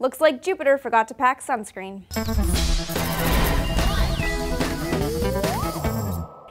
Looks like Jupiter forgot to pack sunscreen.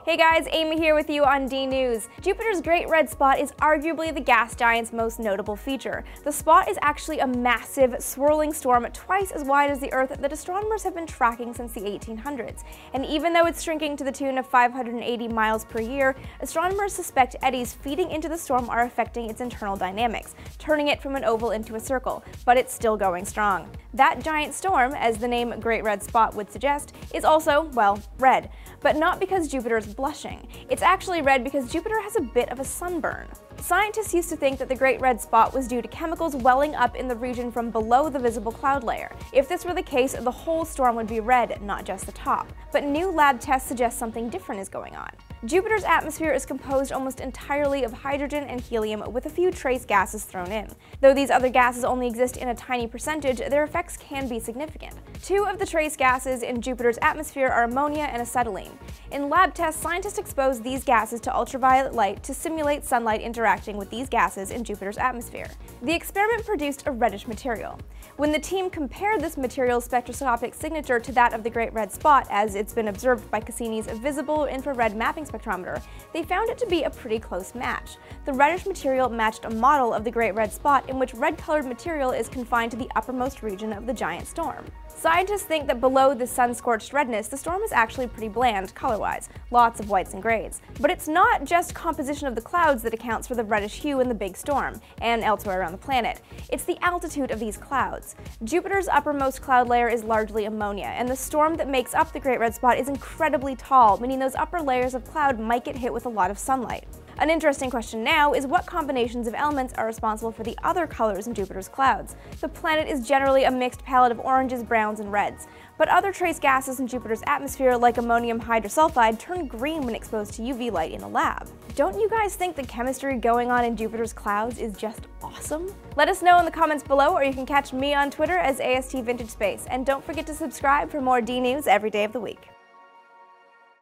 Hey guys, Amy here with you on D News. Jupiter's Great Red Spot is arguably the gas giant's most notable feature. The spot is actually a massive, swirling storm twice as wide as the Earth that astronomers have been tracking since the 1800s. And even though it's shrinking to the tune of 580 miles per year, astronomers suspect eddies feeding into the storm are affecting its internal dynamics, turning it from an oval into a circle, but it's still going strong. That giant storm, as the name Great Red Spot would suggest, is also, well, red. But not because Jupiter's blushing. It's actually red because Jupiter has a bit of a sunburn. Scientists used to think that the Great Red Spot was due to chemicals welling up in the region from below the visible cloud layer. If this were the case, the whole storm would be red, not just the top. But new lab tests suggest something different is going on. Jupiter's atmosphere is composed almost entirely of hydrogen and helium, with a few trace gases thrown in. Though these other gases only exist in a tiny percentage, their effects can be significant. Two of the trace gases in Jupiter's atmosphere are ammonia and acetylene. In lab tests, scientists exposed these gases to ultraviolet light to simulate sunlight interacting with these gases in Jupiter's atmosphere. The experiment produced a reddish material. When the team compared this material's spectroscopic signature to that of the Great Red Spot, as it's been observed by Cassini's visible infrared mapping spectrometer, they found it to be a pretty close match. The reddish material matched a model of the Great Red Spot in which red-colored material is confined to the uppermost region of the giant storm. Scientists think that below the sun-scorched redness, the storm is actually pretty bland color-wise, lots of whites and grays. But it's not just composition of the clouds that accounts for the reddish hue in the big storm, and elsewhere around the planet. It's the altitude of these clouds. Jupiter's uppermost cloud layer is largely ammonia, and the storm that makes up the Great Red Spot is incredibly tall, meaning those upper layers of cloud might get hit with a lot of sunlight. An interesting question now is what combinations of elements are responsible for the other colors in Jupiter's clouds. The planet is generally a mixed palette of oranges, browns, and reds. But other trace gases in Jupiter's atmosphere, like ammonium hydrosulfide, turn green when exposed to UV light in a lab. Don't you guys think the chemistry going on in Jupiter's clouds is just awesome? Let us know in the comments below, or you can catch me on Twitter as AST Vintage Space. And don't forget to subscribe for more D News every day of the week.